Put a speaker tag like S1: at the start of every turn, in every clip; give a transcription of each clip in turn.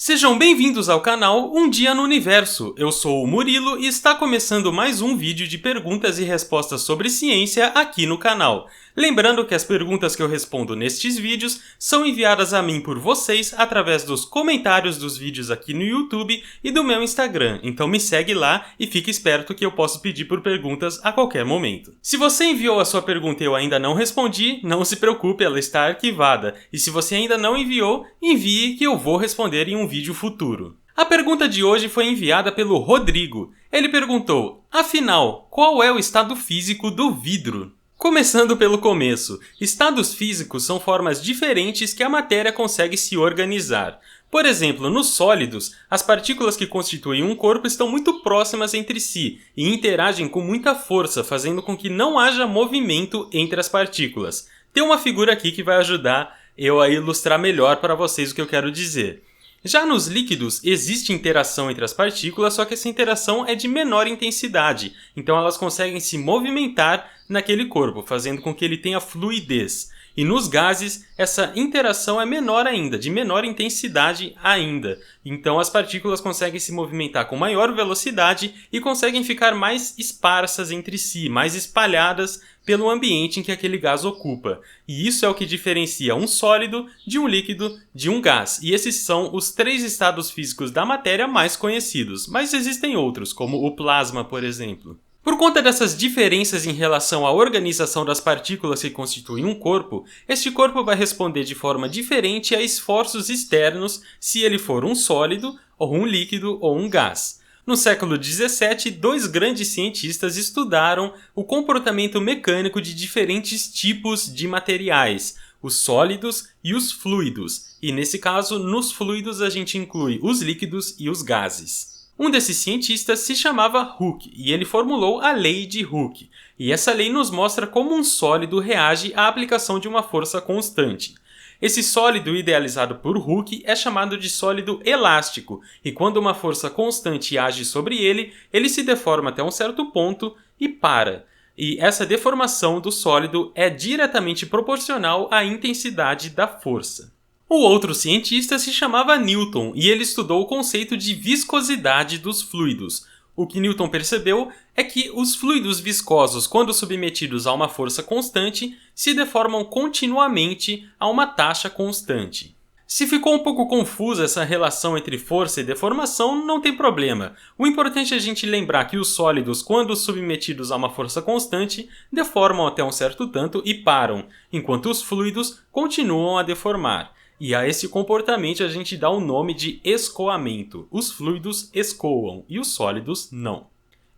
S1: Sejam bem-vindos ao canal Um Dia no Universo. Eu sou o Murilo e está começando mais um vídeo de perguntas e respostas sobre ciência aqui no canal. Lembrando que as perguntas que eu respondo nestes vídeos são enviadas a mim por vocês através dos comentários dos vídeos aqui no YouTube e do meu Instagram, então me segue lá e fique esperto que eu posso pedir por perguntas a qualquer momento. Se você enviou a sua pergunta e eu ainda não respondi, não se preocupe, ela está arquivada. E se você ainda não enviou, envie que eu vou responder em um vídeo futuro. A pergunta de hoje foi enviada pelo Rodrigo. Ele perguntou: afinal, qual é o estado físico do vidro? Começando pelo começo, estados físicos são formas diferentes que a matéria consegue se organizar. Por exemplo, nos sólidos, as partículas que constituem um corpo estão muito próximas entre si e interagem com muita força, fazendo com que não haja movimento entre as partículas. Tem uma figura aqui que vai ajudar eu a ilustrar melhor para vocês o que eu quero dizer. Já nos líquidos, existe interação entre as partículas, só que essa interação é de menor intensidade, então elas conseguem se movimentar naquele corpo, fazendo com que ele tenha fluidez. E nos gases, essa interação é menor ainda, de menor intensidade ainda. Então as partículas conseguem se movimentar com maior velocidade e conseguem ficar mais esparsas entre si, mais espalhadas pelo ambiente em que aquele gás ocupa. E isso é o que diferencia um sólido de um líquido de um gás. E esses são os três estados físicos da matéria mais conhecidos, mas existem outros, como o plasma, por exemplo. Por conta dessas diferenças em relação à organização das partículas que constituem um corpo, este corpo vai responder de forma diferente a esforços externos se ele for um sólido, ou um líquido, ou um gás. No século XVII, dois grandes cientistas estudaram o comportamento mecânico de diferentes tipos de materiais, os sólidos e os fluidos, e nesse caso, nos fluidos a gente inclui os líquidos e os gases. Um desses cientistas se chamava Hooke e ele formulou a lei de Hooke. E essa lei nos mostra como um sólido reage à aplicação de uma força constante. Esse sólido idealizado por Hooke é chamado de sólido elástico, e quando uma força constante age sobre ele, ele se deforma até um certo ponto e para. E essa deformação do sólido é diretamente proporcional à intensidade da força. O outro cientista se chamava Newton e ele estudou o conceito de viscosidade dos fluidos. O que Newton percebeu é que os fluidos viscosos, quando submetidos a uma força constante, se deformam continuamente a uma taxa constante. Se ficou um pouco confusa essa relação entre força e deformação, não tem problema. O importante é a gente lembrar que os sólidos, quando submetidos a uma força constante, deformam até um certo tanto e param, enquanto os fluidos continuam a deformar. E a esse comportamento a gente dá o nome de escoamento. Os fluidos escoam e os sólidos não.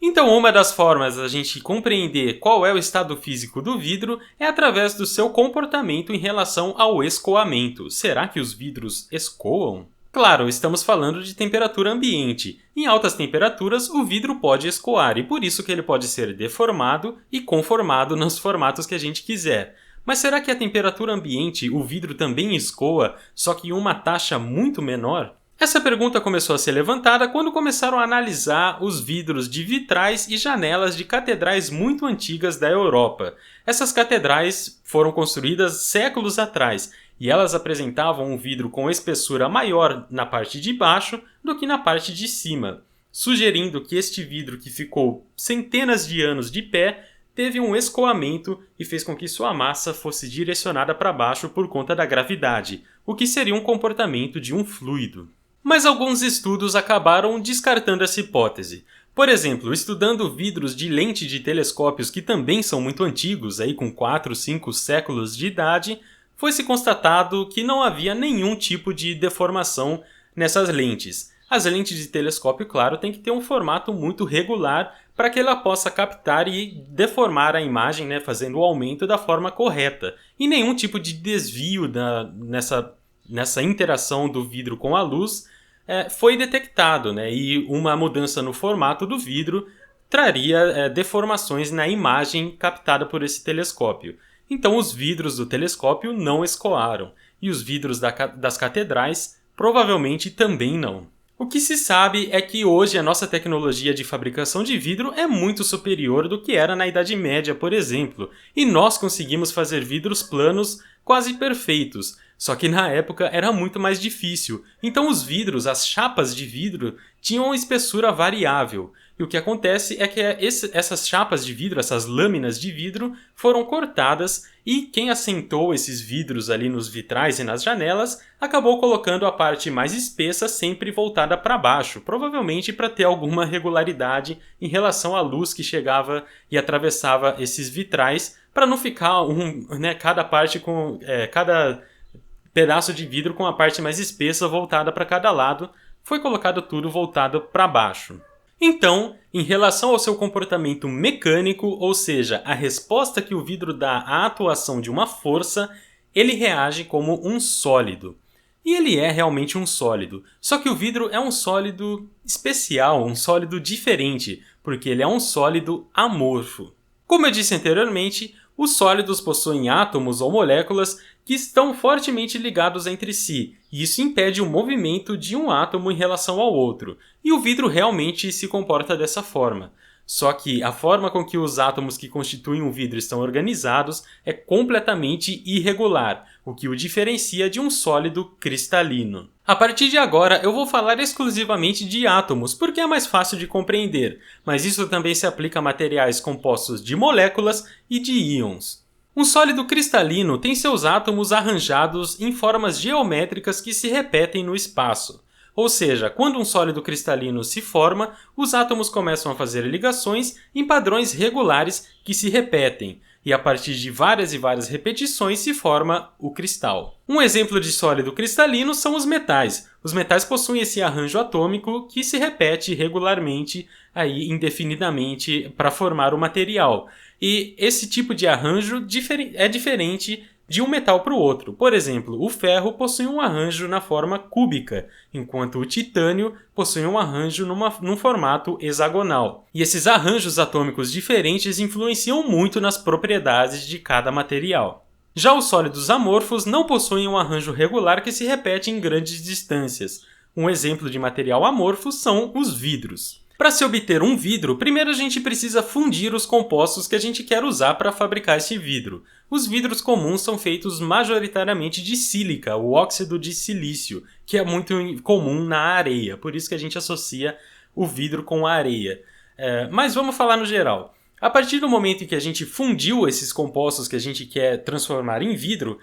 S1: Então, uma das formas da gente compreender qual é o estado físico do vidro é através do seu comportamento em relação ao escoamento. Será que os vidros escoam? Claro, estamos falando de temperatura ambiente. Em altas temperaturas, o vidro pode escoar e por isso que ele pode ser deformado e conformado nos formatos que a gente quiser. Mas será que a temperatura ambiente o vidro também escoa, só que em uma taxa muito menor? Essa pergunta começou a ser levantada quando começaram a analisar os vidros de vitrais e janelas de catedrais muito antigas da Europa. Essas catedrais foram construídas séculos atrás e elas apresentavam um vidro com espessura maior na parte de baixo do que na parte de cima, sugerindo que este vidro que ficou centenas de anos de pé teve um escoamento e fez com que sua massa fosse direcionada para baixo por conta da gravidade, o que seria um comportamento de um fluido. Mas alguns estudos acabaram descartando essa hipótese. Por exemplo, estudando vidros de lente de telescópios que também são muito antigos, aí com 4, 5 séculos de idade, foi-se constatado que não havia nenhum tipo de deformação nessas lentes. As lentes de telescópio, claro, têm que ter um formato muito regular para que ela possa captar e deformar a imagem, fazendo o aumento da forma correta. E nenhum tipo de desvio nessa interação do vidro com a luz foi detectado. E uma mudança no formato do vidro traria deformações na imagem captada por esse telescópio. Então os vidros do telescópio não escoaram. E os vidros das catedrais provavelmente também não. O que se sabe é que hoje a nossa tecnologia de fabricação de vidro é muito superior do que era na Idade Média, por exemplo, e nós conseguimos fazer vidros planos quase perfeitos. Só que na época era muito mais difícil, então os vidros, as chapas de vidro, tinham uma espessura variável. E o que acontece é que essas chapas de vidro, essas lâminas de vidro, foram cortadas e quem assentou esses vidros ali nos vitrais e nas janelas acabou colocando a parte mais espessa sempre voltada para baixo, provavelmente para ter alguma regularidade em relação à luz que chegava e atravessava esses vitrais, para não ficar cada parte com cada pedaço de vidro com a parte mais espessa voltada para cada lado. Foi colocado tudo voltado para baixo. Então, em relação ao seu comportamento mecânico, ou seja, a resposta que o vidro dá à atuação de uma força, ele reage como um sólido. E ele é realmente um sólido, só que o vidro é um sólido especial, um sólido diferente, porque ele é um sólido amorfo. Como eu disse anteriormente, os sólidos possuem átomos ou moléculas que estão fortemente ligados entre si, e isso impede o movimento de um átomo em relação ao outro, e o vidro realmente se comporta dessa forma. Só que a forma com que os átomos que constituem o vidro estão organizados é completamente irregular, o que o diferencia de um sólido cristalino. A partir de agora eu vou falar exclusivamente de átomos, porque é mais fácil de compreender, mas isso também se aplica a materiais compostos de moléculas e de íons. Um sólido cristalino tem seus átomos arranjados em formas geométricas que se repetem no espaço. Ou seja, quando um sólido cristalino se forma, os átomos começam a fazer ligações em padrões regulares que se repetem, e a partir de várias e várias repetições se forma o cristal. Um exemplo de sólido cristalino são os metais. Os metais possuem esse arranjo atômico que se repete regularmente, indefinidamente, para formar o material. E esse tipo de arranjo é diferente de um metal para o outro. Por exemplo, o ferro possui um arranjo na forma cúbica, enquanto o titânio possui um arranjo num formato hexagonal. E esses arranjos atômicos diferentes influenciam muito nas propriedades de cada material. Já os sólidos amorfos não possuem um arranjo regular que se repete em grandes distâncias. Um exemplo de material amorfo são os vidros. Para se obter um vidro, primeiro a gente precisa fundir os compostos que a gente quer usar para fabricar esse vidro. Os vidros comuns são feitos majoritariamente de sílica, o óxido de silício, que é muito comum na areia, por isso que a gente associa o vidro com a areia. Mas vamos falar no geral. A partir do momento em que a gente fundiu esses compostos que a gente quer transformar em vidro,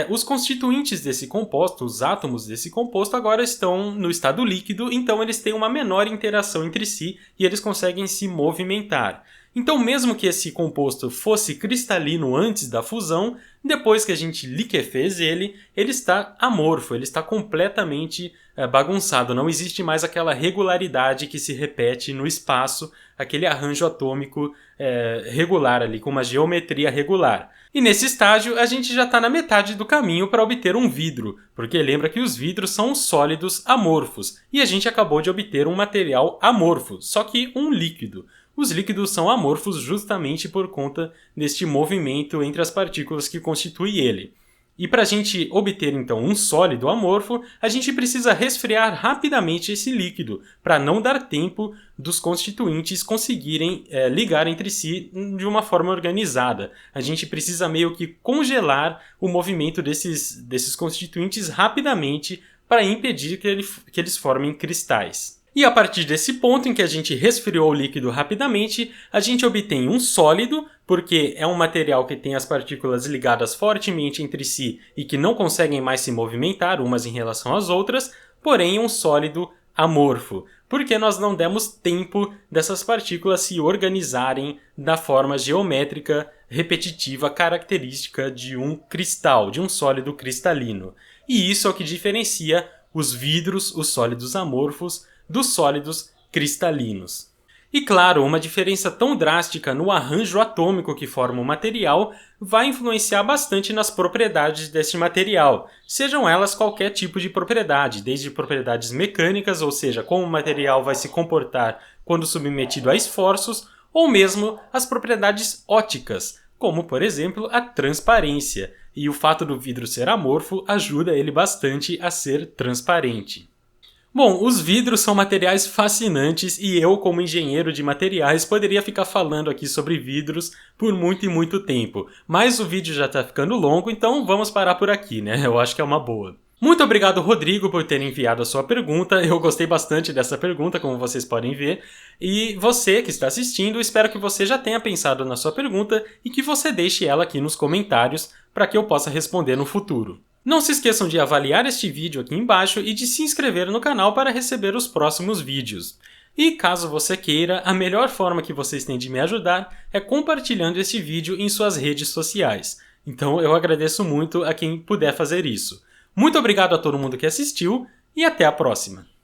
S1: os constituintes desse composto, os átomos desse composto, agora estão no estado líquido, então eles têm uma menor interação entre si e eles conseguem se movimentar. Então, mesmo que esse composto fosse cristalino antes da fusão, depois que a gente liquefez ele está amorfo, ele está completamente bagunçado. Não existe mais aquela regularidade que se repete no espaço, aquele arranjo atômico regular ali, com uma geometria regular. E nesse estágio, a gente já está na metade do caminho para obter um vidro, porque lembra que os vidros são sólidos amorfos, e a gente acabou de obter um material amorfo, só que um líquido. Os líquidos são amorfos justamente por conta deste movimento entre as partículas que constitui ele. E para a gente obter então um sólido amorfo, a gente precisa resfriar rapidamente esse líquido, para não dar tempo dos constituintes conseguirem ligar entre si de uma forma organizada. A gente precisa meio que congelar o movimento desses constituintes rapidamente para impedir que eles formem cristais. E a partir desse ponto em que a gente resfriou o líquido rapidamente, a gente obtém um sólido, porque é um material que tem as partículas ligadas fortemente entre si e que não conseguem mais se movimentar umas em relação às outras, porém um sólido amorfo, porque nós não demos tempo dessas partículas se organizarem da forma geométrica repetitiva característica de um cristal, de um sólido cristalino. E isso é o que diferencia os vidros, os sólidos amorfos, dos sólidos cristalinos. E claro, uma diferença tão drástica no arranjo atômico que forma o material vai influenciar bastante nas propriedades deste material, sejam elas qualquer tipo de propriedade, desde propriedades mecânicas, ou seja, como o material vai se comportar quando submetido a esforços, ou mesmo as propriedades ópticas, como por exemplo a transparência, e o fato do vidro ser amorfo ajuda ele bastante a ser transparente. Bom, os vidros são materiais fascinantes e eu, como engenheiro de materiais, poderia ficar falando aqui sobre vidros por muito e muito tempo. Mas o vídeo já tá ficando longo, então vamos parar por aqui, né? Eu acho que é uma boa. Muito obrigado, Rodrigo, por ter enviado a sua pergunta. Eu gostei bastante dessa pergunta, como vocês podem ver. E você que está assistindo, espero que você já tenha pensado na sua pergunta e que você deixe ela aqui nos comentários para que eu possa responder no futuro. Não se esqueçam de avaliar este vídeo aqui embaixo e de se inscrever no canal para receber os próximos vídeos. E caso você queira, a melhor forma que vocês têm de me ajudar é compartilhando este vídeo em suas redes sociais. Então eu agradeço muito a quem puder fazer isso. Muito obrigado a todo mundo que assistiu e até a próxima!